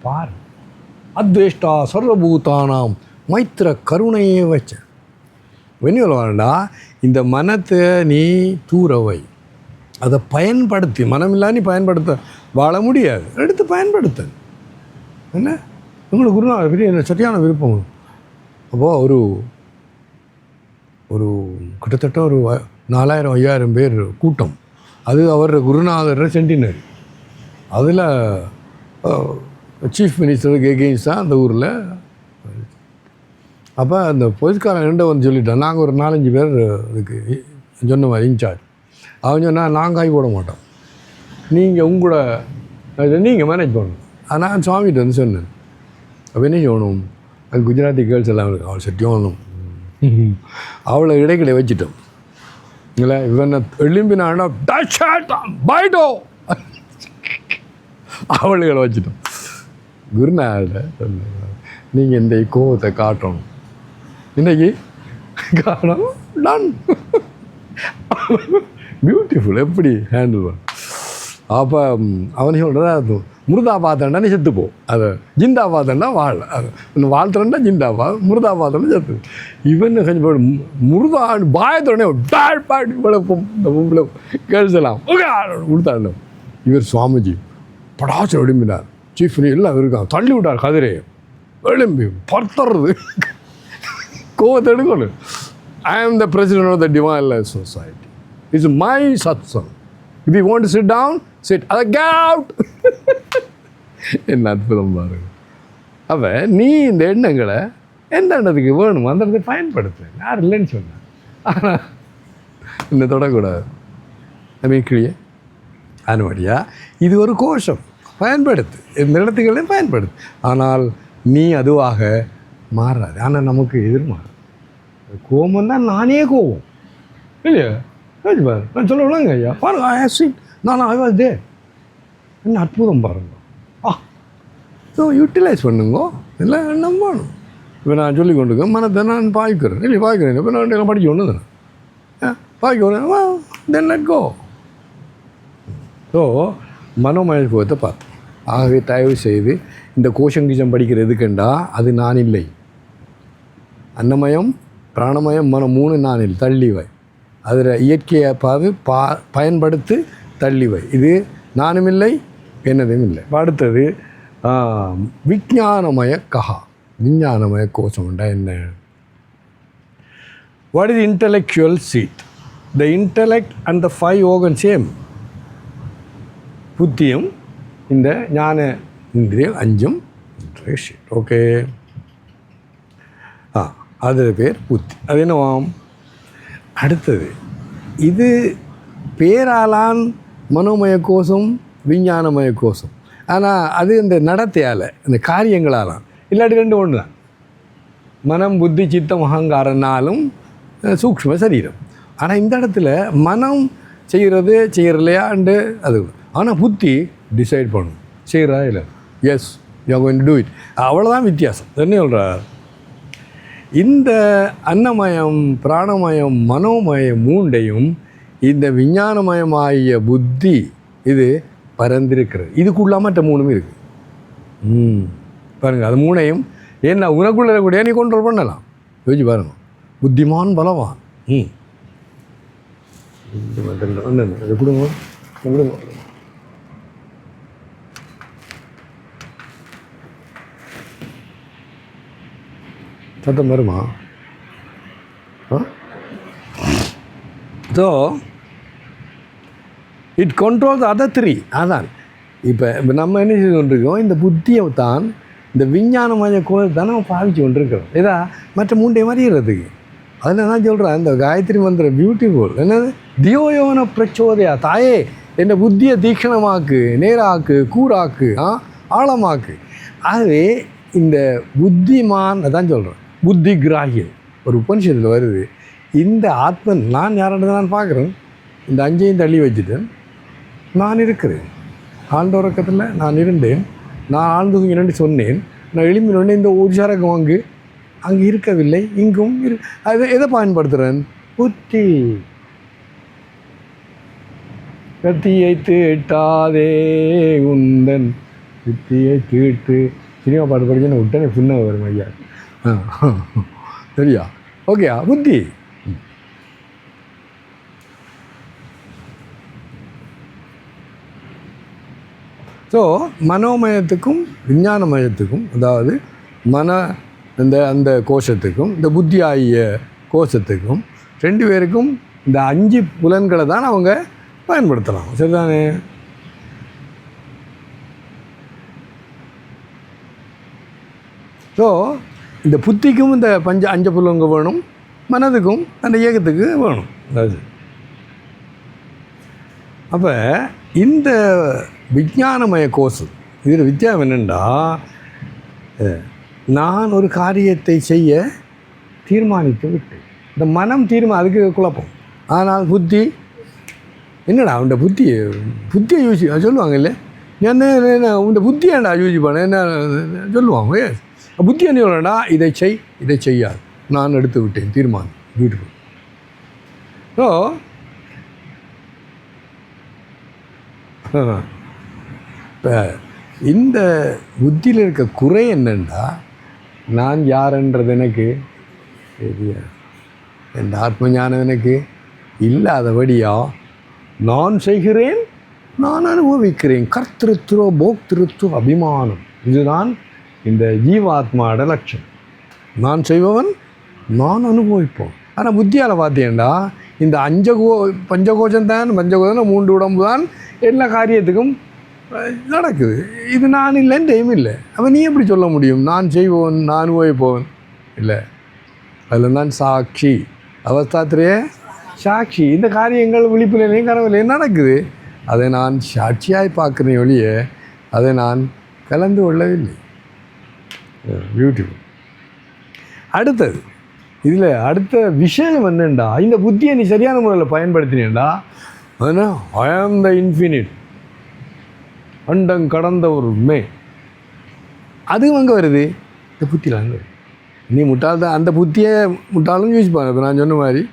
பார். அத்வேஷ்டா சர்வபூதானாம் மைத்திர கருணையே வச்ச. வெண்ணியல் வேண்டா, இந்த மனத்தை நீ தூரவை, அதை பயன்படுத்தி, மனமில்லா நீ பயன்படுத்த வாழ முடியாது, எடுத்து பயன்படுத்த. என்ன உங்களுக்கு குருநாதர் பெரிய சரியான விருப்பம். அப்போது ஒரு கிட்டத்தட்ட ஒரு 4000-5000 பேர் கூட்டம். அது அவர் குருநாதர் சென்டினரி. அதில் சீஃப் மினிஸ்டருக்கு எகெயின்ஸ்ட் தான் அந்த ஊரில். அப்போ அந்த போலீஸ்காரன் ரெண்டை வந்து சொல்லிட்டோம், நாங்கள் ஒரு 4-5 பேர் அதுக்கு சொன்ன மாதிரி இன்சார்ஜ். அவன் சொன்னால் நாங்கள் காய் போட மாட்டோம், நீங்கள் உங்களோட நீங்கள் மேனேஜ் பண்ணணும். நான் சுவாமிகிட்ட வந்து சொன்னேன், அப்போ என்ன செய்யணும், அது குஜராத்தி கேர்ள்ஸ் எல்லாம் இருக்கு, அவள் சட்டியோனும் அவளை இடைக்கிடையே வச்சுட்டோம். இல்லை இவனை எழும்பினாண்டா பைட்டோ அவளுகளை வச்சுட்டோம். குருநாதர் நீங்கள் இந்த கோவத்தை காட்டணும், இன்னைக்கு காட்டணும், டன் பியூட்டிஃபுல். எப்படி ஹேண்டில் பண்ண. அப்போ அவனை சொல்கிறதா, முருதா பார்த்தேன்னா நீ செத்துப்போ, அதை ஜிந்தா பார்த்தேன்னா வாழ், அது இன்னும் வாழ்த்துறேன்னா ஜிந்தாப்பா, முருதா பார்த்தோன்னா செத்து. இவன் கொஞ்சம் முருதா பாயத்தோடனே பாடி விளப்போம் இந்த பொம்பளை கேள்சலாம் கொடுத்தாங்க. இவர் சுவாமிஜி படாச்சு எழும்பினார், சீஃப் எல்லாம் இருக்கான், தள்ளி விட்டார் கதிரையை, எழும்பி பர்த்துறது கோவத்தை எடுக்கணும். I am the president of the Divine Life Society. It's my satsang. If you want to sit down, sit. Get out. என்ன அற்புதம் பாருங்க. அப்போ நீ இந்த எண்ணங்களை எந்த எண்ணத்துக்கு வேணும் அந்த இடத்தை பயன்படுத்து. யார் இல்லைன்னு சொன்னேன், ஆனால் இன்னும் தொடக்கூடாது. கிளிய அனுமதியா இது ஒரு கோஷம், பயன்படுத்து, இந்த இடத்துக்களையும் பயன்படுத்து. ஆனால் நீ அதுவாக மாறாது. ஆனால் நமக்கு எதிர்மாறு கோபம் தான். நானே கோபம் இல்லையா, பாரு நான் சொல்லணுங்க ஐயா பாருங்க, நான் ஆவாதே என்ன அற்புதம் பாருங்க. ஸோ யூட்டிலைஸ் பண்ணுங்க, இல்லை எண்ணம் வேணும். இப்போ நான் சொல்லி கொண்டு மனத்தை நான் பாய்க்கிறேன், இல்லை பாய்க்கிறேன், இப்போ நான் எல்லாம் படிக்க ஒன்று தானே பாய்க்கிறேன், தென் லெட் கோ. ஸோ மனோமயத்துவத்தை பார்த்தோம். ஆகவே தயவு செய்து இந்த கோஷம் கீஷம் படிக்கிறதுக்குண்டா அது நான் இல்லை. அன்னமயம் பிராணமயம் மனம் 3 நானில் தள்ளிவை, அதில் இயற்கையை பயன்படுத்தி தள்ளிவை. இது நானும் இல்லை என்னதும் இல்லை. அடுத்தது விஞ்ஞானமய கஹா, விஞ்ஞானமய கோஷம் உண்டா என்ன? What is intellectual seat? The intellect and the 5 organs same. புத்தியும் இந்த ஞான இந்திரியம் 5ம் ஷீட். ஓகே, அது பேர் புத்தி. அது என்னவாம்? அடுத்தது இது பேராலான் மனோமய கோஷம், விஞ்ஞானமய கோஷம். ஆனால் அது இந்த நடத்தையால், இந்த காரியங்களாலாம், இல்லாட்டி 2 ஒன்று தான். மனம் புத்தி சித்தம் அகங்காரனாலும் சூக்ஷ்ம சரீரம். ஆனால் இந்த இடத்துல மனம் செய்கிறலையாண்டு அது, ஆனால் புத்தி டிசைட் பண்ணும் செய்கிறா இல்லை, yes you are going to do it. அவ்வளோதான் வித்தியாசம். என்ன சொல்கிறார்? இந்த அன்னமயம் பிராணமயம் மனோமயம் 3ஐயும் இந்த விஞ்ஞானமயமாகிய புத்தி இது பரந்திருக்கிறது. இதுக்குள்ள மற்ற 3ம் இருக்குது. பாருங்கள், அது 3ஐயும் என்ன உனக்குள்ள கூட நீ கண்ட்ரோல் பண்ணலாம். யோசிச்சு பாருங்க, புத்திமான் பலவான். கொடுங்க கொடுங்க. சத்தம் வருமா? So it controls other 3. அதான் இப்போ நம்ம என்ன செய்து கொண்டிருக்கோம், இந்த புத்தியை தான், இந்த விஞ்ஞானமய கோயில் தான் நம்ம பாவிச்சு கொண்டிருக்கிறோம். இதா மற்ற 3 அறிகிறதுக்கு. அதில் தான் சொல்கிறேன், இந்த காயத்ரி மந்திரம் பியூட்டிஃபுல். என்னது? தியோயோன பிரச்சோதயா, தாயே என்னை புத்தியை தீக்ஷணமாக்கு, நேராக்கு, கூறாக்கு, ஆழமாக்கு. ஆகவே இந்த புத்திமான் தான் சொல்கிறேன், புத்தி கிராகியம். ஒரு உபனிஷத்தில் வருது, இந்த ஆத்மன் நான் யாரானது நான் பார்க்குறேன், இந்த 5ஐயும் தள்ளி வச்சுட்டேன், நான் இருக்கிறேன். ஆழ்ந்தோரக்கத்தில் நான் இருந்தேன், நான் ஆழ்ந்து தூங்கினேன்னு சொன்னேன், நான் எழும்பினோடனே இந்த ஒரு சரகம் அங்கே இருக்கவில்லை, இங்கும் அது எதை பயன்படுத்துகிறேன்? புத்தி. கத்தியை தீட்டாதே உந்தன் புத்தியை தீட்டு சினிமா பாட்டு படிச்சுன்னு விட்டனே புண்ணை வரும் ஐயா. சரியா? ஓகேயா? புத்தி. ஸோ மனோமயத்துக்கும் விஞ்ஞானமயத்துக்கும், அதாவது அந்த கோஷத்துக்கும் இந்த புத்தி ஆகிய கோஷத்துக்கும் 2 பேருக்கும் இந்த 5 புலன்களை தான் அவங்க பயன்படுத்தலாம். சரிதானே? ஸோ இந்த புத்திக்கும் இந்த 5 புலன்கள் வேணும், மனதுக்கும் அந்த இயக்கத்துக்கு வேணும். அதாவது அப்போ இந்த விஞ்ஞானமய கோஷம் இதில் வித்தியாசம் என்னென்னா, நான் ஒரு காரியத்தை செய்ய தீர்மானித்து விட்டு இந்த மனம் அதுக்கு குழப்பம். ஆனால் புத்தி என்னடா உண்ட புத்தியை யூஸ் சொல்லுவாங்க இல்லை, என்ன உண்ட புத்தியாண்டா யூஸ் பண்ண என்ன சொல்லுவாங்க. புத்தி என்ன சொல்லடா, இதை செய்யாது, நான் எடுத்து விட்டேன் தீர்மானம் வீட்டுக்கு. ஸோ இப்போ இந்த புத்தியில் இருக்க குறை என்னென்னா, நான் யாருன்றது எனக்கு தெரியாது, என் ஆத்ம ஞானம் எனக்கு இல்லாதபடியா நான் செய்கிறேன், நான் அனுபவிக்கிறேன். கர்த்திருத்துவ போக்திருத்துவ அபிமானம், இதுதான் இந்த ஜீவாத்மாவோட லட்சம். நான் செய்பவன், நான் அனுபவிப்போம். ஆனால் புத்தியால் பார்த்தீங்கன்னா இந்த பஞ்சகோஷம் தான், பஞ்சகோஷம் 3 உடம்பு தான் எல்லா காரியத்துக்கும் நடக்குது. இது நான் இல்லைன்னு டைம் இல்லை. அப்போ நீ எப்படி சொல்ல முடியும் நான் செய்வோன், நான் அனுபவிப்போன்? இல்லை, அதில் நான் சாட்சி, அவஸ்தாத்திரையே சாட்சி. இந்த காரியங்கள் விழிப்புலையும் கனவுலையும் நடக்குது, அதை நான் சாட்சியாய் பார்க்குறேன் ஒழிய அதை நான் கலந்து கொள்ளவில்லை. பியூட்டிஃபுல். அடுத்தது இதில் அடுத்த விஷயம் என்னென்னா, இந்த புத்தியை நீ சரியான முறையில் பயன்படுத்தினேன்டா, அதனால் ஐ ஆம் த இன்ஃபினிட், அண்டம் கடந்த ஒரு உண்மை, அதுவும் அங்கே வருது, இந்த புத்தியில் அங்கே வருது. நீ முட்டாள் தான், அந்த புத்தியை முட்டாளும் யூஸ் பண்ண. இப்போ நான் சொன்ன மாதிரி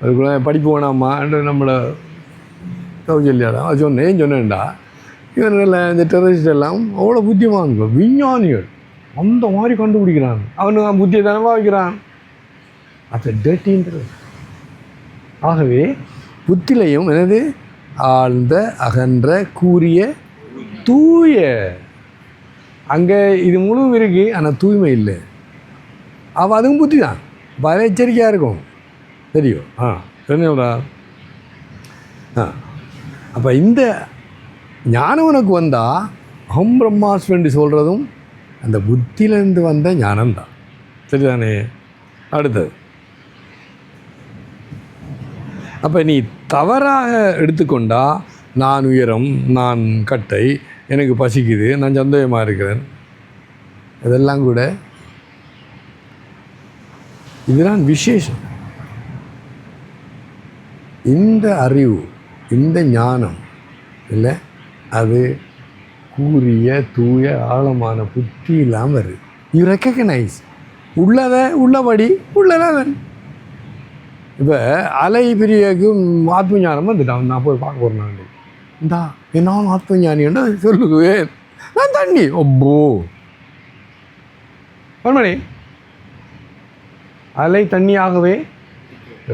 அதுக்குள்ள படிப்பு வேணாமா நம்மளை கௌசல்யாடா சொன்னேன்டா, இவனில் இந்த டெரரிஸ்ட் எல்லாம் அவ்வளோ புத்தியமாக விஞ்ஞானிகள் அந்த மாதிரி கண்டுபிடிக்கிறாங்க. அவனு புத்தியை தானே வைக்கிறான், அது டேட்டின்றது. ஆகவே புத்திலையும் என்னது, ஆழ்ந்த அகன்ற கூறிய தூய, அங்கே இது முழு இருக்குது, ஆனால் தூய்மை இல்லை. அவள் அதுவும் புத்தி தான், பல எச்சரிக்கையாக இருக்கும். தெரியும்? தெரியும்டா. அப்போ இந்த ஞானம் உனக்கு வந்தால் அகம் பிரம்மாஸ்மி சொல்கிறதும் அந்த புத்தியிலேருந்து வந்த ஞானம்தான். சரிதானே? அடுத்தது, அப்போ நீ தவறாக எடுத்துக்கொண்டா, நான் உயரம், நான் கட்டை, எனக்கு பசிக்குது, நான் சந்தோஷமாக இருக்கிறேன், இதெல்லாம் கூட இதுதான் விசேஷம். இந்த அறிவு, இந்த ஞானம் இல்லை, அது கூறிய தூய ஆழமான புத்தி இல்லாமல் வருது. யூ ரெக்கக்னைஸ் உள்ளபடி உள்ளதான். இப்போ அலை பிரியாக்கும் ஆத்ம ஞானம் வந்துட்டான். நான் போய் பார்க்க போகிறேன், இந்தா நான் ஆத்ம ஞானின்னு சொல்லுவேன், நான் தண்ணி ஒப்போ மணி அலை தண்ணியாகவே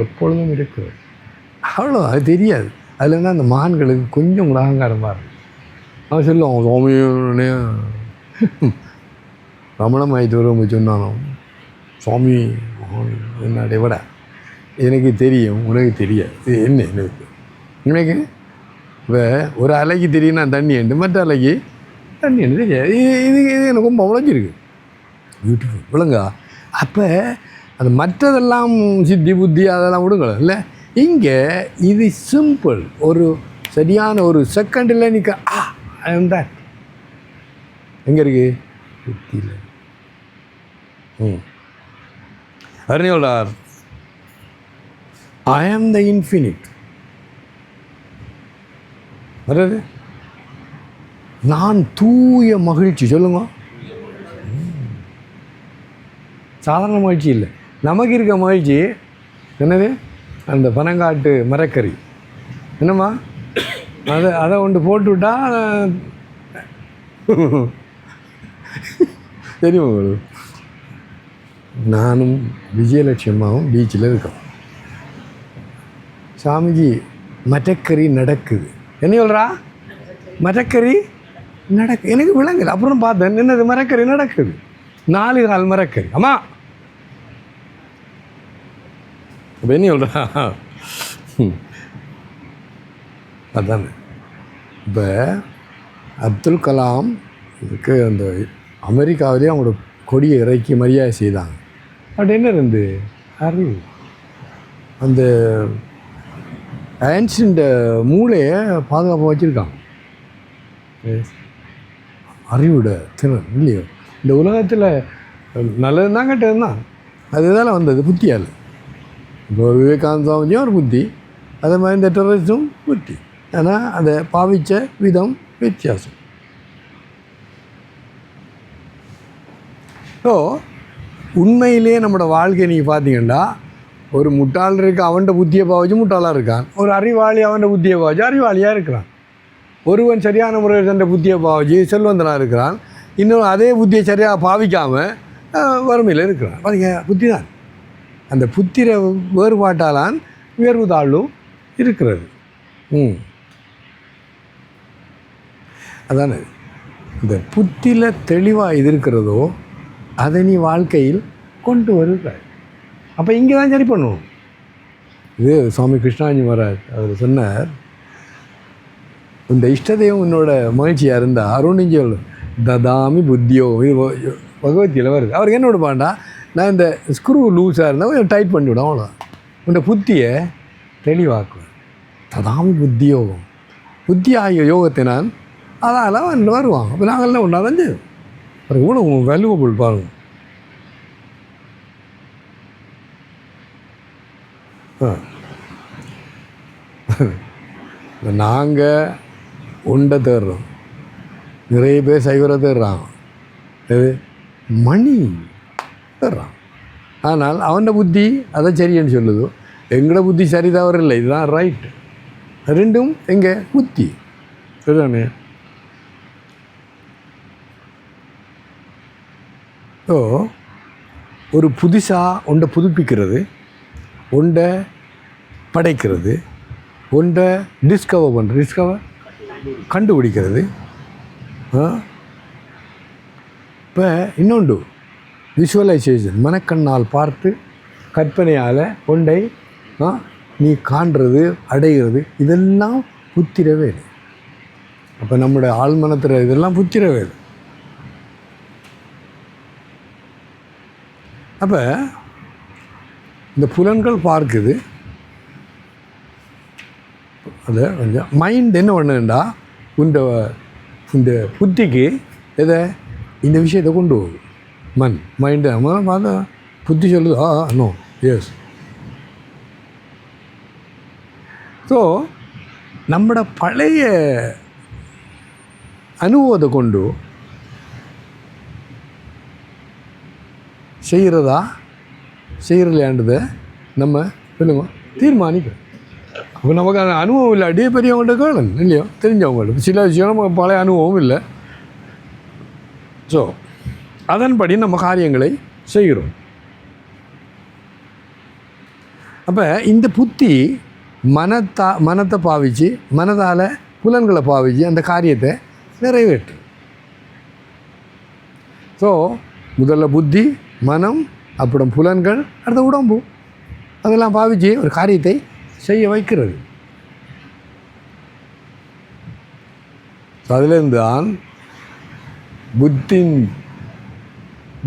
எப்பொழுதும் இருக்குது. அவ்வளோ அது தெரியாது. அதில் இருந்தால் அந்த மகான்களுக்கு கொஞ்சம் கூட அகங்காரமாக இருக்கும். அவன் சொல்லுவான், சுவாமி ரமண மயத்தூரம் சொன்னாலும், சுவாமி என்னடை விட எனக்கு தெரியும், உனக்கு தெரியாது. இது என்ன எனக்கு இப்போ ஒரு அலைக்கு தெரியும் நான் தண்ணி என்று, மற்ற அலைக்கு தண்ணி என்று தெரியாது. இது எனக்கு ரொம்ப உழைஞ்சிருக்கு. பியூட்டிஃபுல் விளங்கா. அப்போ அது மற்றதெல்லாம் சித்தி புத்தி அதெல்லாம் விடுங்கள இல்லை. இங்கே இது சிம்பிள், ஒரு சரியான ஒரு செகண்டில் நிற்க தட் எங்கே இருக்கு புத்தியில். அறிஞர் ஐ ஆம் த இன்ஃபினிட் வர்றது, நான் தூய மகிழ்ச்சி. சொல்லுங்க, சாதாரண மகிழ்ச்சி இல்லை. நமக்கு இருக்க மகிழ்ச்சி என்னது, அந்த பனங்காட்டு மரக்கறி என்னம்மா, அதை ஒன்று போட்டு விட்டால் தெரியுமா உங்களுக்கு? நானும் விஜயலட்சுமாவும் பீச்சில் இருக்கோம். சாமிஜி மரக்கறி நடக்குது. என்ன சொல்கிறா? மரக்கறி எனக்கு விளங்கல. அப்புறம் பார்த்தேன், என்னது மரக்கறி நடக்குது? 4 கால் மரக்கறி. அம்மா அப்போ என்ன சொல்கிறா? அதானே. இப்போ அப்துல் கலாம் இதுக்கு அந்த அமெரிக்காவிலேயே அவங்களோட கொடியை இறக்கி மரியாதை செய்தாங்க. அப்படி என்ன இருந்து அறிவு, அந்த ஆன்சியன்ட் மூளையை பாதுகாப்பாக வச்சுருக்காங்க. அறிவோட திறன் இல்லையோ? இந்த உலகத்தில் நல்லது தான் கெட்டது தான், அதுதான் வந்தது புத்தியால். இப்போ விவேகானந்த சுவாமிஜியும் ஒரு புத்தி, அதே மாதிரி இந்த டெரரிஸ்டும் புத்தி. ஆனால் அதை பாவித்த விதம் வித்தியாசம். ஸோ உண்மையிலே நம்மளோட வாழ்க்கை நீங்கள் பார்த்தீங்கன்னா, ஒரு முட்டாள் இருக்க அவன்கிட்ட புத்தியை பாவிச்சு முட்டாளாக இருக்கான். ஒரு அறிவாளி அவன்கிட்ட புத்தியை பாவிச்சு அறிவாளியாக இருக்கிறான். ஒருவன் சரியான முறையில் தன்னை புத்தியை பாவிச்சு செல்வந்தனாக இருக்கிறான். இன்னும் அதே புத்தியை சரியாக பாவிக்காமல் வறுமையில் இருக்கிறான். பார்த்தீங்க, புத்தி தான். அந்த புத்திர வேறுபாட்டாலான் உயர்வு தாழ்வும் இருக்கிறது. அதானே. இந்த புத்தியில் தெளிவாக இது இருக்கிறதோ அதை நீ வாழ்க்கையில் கொண்டு வருகிற. அப்போ இங்கே தான் சரி பண்ணுவோம். இது சுவாமி கிருஷ்ணாஜி மகாராஜ் அவர் சொன்னார், இந்த இஷ்டதெய்வம் என்னோட மகிழ்ச்சியாக இருந்தால் அருணிஞ்சல் ததாமி புத்தியோ. இது பகவத்கீதையில் வருது. அவருக்கு என்னோட பாண்டா, நான் இந்த ஸ்க்ரூ லூஸாக இருந்தால் கொஞ்சம் டைட் பண்ணிவிடும், அவ்வளோதான். இந்த புத்தியை தெளிவாக்குவேன். ததாமி புத்தியோகம், புத்தி ஆகிய யோகத்தை நான் அதால் வருவாங்க. அப்போ நாங்கள்லாம் ஒன்றா தான் செய்வோம். அது கூட வேல்யூபிள் பாருங்கள். நாங்கள் உண்டை தேடுறோம், நிறைய பேர் சைவரை தேடுறாங்க, அது மணி தேடுறான். ஆனால் அவன் புத்தி அதை சரின்னு சொல்லுதோ, எங்களோட புத்தி சரி தவறு இல்லை, இதுதான் ரைட்டு. ரெண்டும் எங்கே புத்தி சரிதானே. ஸோ ஒரு புதுசாக ஒன்றை புதுப்பிக்கிறது, ஒன்றை படைக்கிறது, ஒன்றை டிஸ்கவர் கண்டுபிடிக்கிறது. இப்போ இன்னொன்று விஷுவலைசேஷன், மனக்கண்ணால் பார்த்து கற்பனையால் ஒன்றை நீ காண்றது அடைகிறது, இதெல்லாம் புத்திர வேலை. அப்போ நம்முடைய ஆழ்மனத்தில் இதெல்லாம் புத்திர வேலை. அப்போ இந்த புலன்கள் பார்க்குது, அது கொஞ்சம் மைண்ட் என்ன பண்ணுண்டா இந்த புத்திக்கு எதை இந்த விஷயத்தை கொண்டு போகுது. மைண்டு நம்ம பார்த்தா புத்தி சொல்லுது நோ எஸ். ஸோ நம்மளோட பழைய அனுபவத்தை கொண்டு செய்கிறலையாண்டதை நம்ம சொல்லுங்க தீர்மானிக்கிறோம். அப்போ நமக்கு அந்த அனுபவம் இல்லை, அடியே பெரியவங்கள்ட்ட கேளுங்க இல்லையோ, தெரிஞ்சவங்கள்ட்ட. சில விஷயம் நமக்கு பழைய அனுபவம் இல்லை. ஸோ அதன்படி நம்ம காரியங்களை செய்கிறோம். அப்போ இந்த புத்தி மனத்தை பாவிச்சு, மனதால் புலன்களை பாவிச்சு அந்த காரியத்தை நிறைவேற்று. ஸோ முதல்ல புத்தி, மனம், அப்புறம் புலன்கள், அடுத்த உடம்பு, அதெல்லாம் பாவிச்சு ஒரு காரியத்தை செய்ய வைக்கிறது. அதிலிருந்து தான்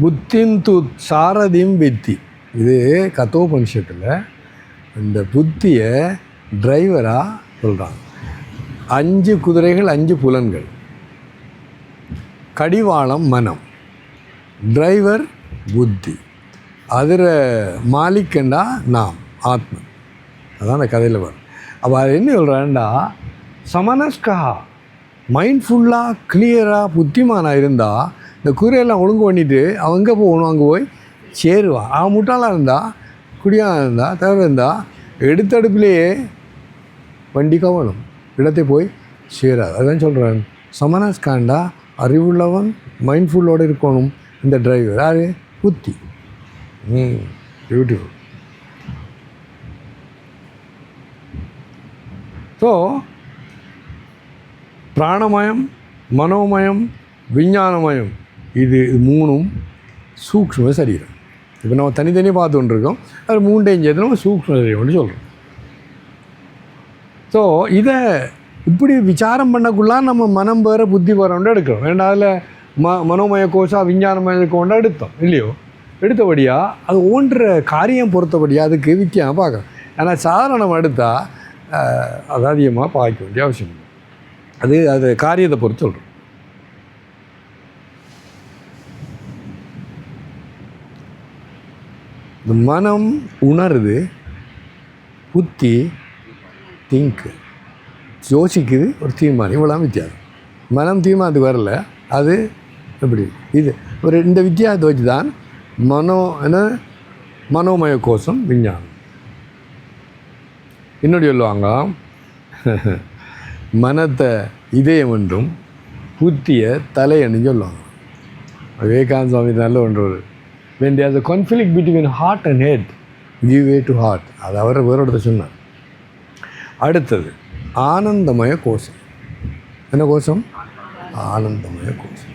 புத்தின் து சாரதியும் வித்தி. இது கத்தோபனிஷத்தில் இந்த புத்தியை டிரைவராக சொல்கிறாங்க. 5 குதிரைகள், 5 புலன்கள், கடிவாளம் மனம், டிரைவர் புத்தி, அதில் மாலிக்கண்டா நாம் ஆத்மன். அதான் அந்த கதையில் வரும். அப்போ அது என்ன சொல்கிறான்டா, சமனஸ்கா மைண்ட்ஃபுல்லாக கிளியராக புத்திமானாக இருந்தால் இந்த குதிரையெல்லாம் ஒழுங்கு பண்ணிவிட்டு அவன் எங்கே போகணும் அங்கே போய் சேருவான். அவன் முட்டாளாக இருந்தால், குடியாக இருந்தால், தவிர இருந்தால் எடுத்தடுப்புலேயே வண்டி கவனம் இடத்தை போய் சேராது. அதுதான் சொல்கிறேன், சமனஸ்காண்டா அறிவுள்ளவன் மைண்ட்ஃபுல்லோடு இருக்கணும். இந்த டிரைவர் யார்? புத்தி. பியூட்டிஃபுல். ஸோ பிராணமயம், மனோமயம், விஞ்ஞானமயம், இது மூணும் சூக்ஷ்ம சரீரம். இப்போ நம்ம தனித்தனியாக பார்த்துட்டு இருக்கோம். அது மூண்டையும் சேர்த்து நம்ம சூக்ஷ்ம சரீரம்னு சொல்கிறோம். ஸோ இதை இப்படி விசாரம் பண்ணக்குள்ளாம் நம்ம மனம் வேறு புத்தி வேறோண்டு எடுக்கிறோம். ஏன்னா அதில் மனோமய கோஷா விஞ்ஞானமய கொண்டு எடுத்தோம் இல்லையோ. எடுத்தபடியாக அது ஓன்ற காரியம் பொறுத்தபடியாக அதுக்கு வித்தியாசம் பார்க்கலாம். ஆனால் சாதாரணம் எடுத்தால் அது அதிகமாக பார்க்க வேண்டிய அவசியம் இல்லை. அது காரியத்தை பொறுத்து சொல்கிறோம். இந்த மனம் உணருது, புத்தி திங்க்கு யோசிக்குது, ஒரு தீர்மானம். இவ்வளோ வித்தியாசம். மனம் தீர்மானத்துக்கு வரல. அது எப்படி இது ஒரு இந்த வித்தியாசத்தை வச்சு தான் மனோமய கோஷம் விஞ்ஞானம். இன்னொரு சொல்லுவாங்க, மனத்தை இதயம் என்றும் புத்தியை தலையன்னு சொல்லுவாங்க. விவேகானந்த சுவாமி நல்ல ஒன்று, when there is a conflict between heart and head, give way to heart. அது அவர் வேறோட சொன்னார். அடுத்தது ஆனந்தமய கோஷம். என்ன கோஷம்? ஆனந்தமய கோஷம்.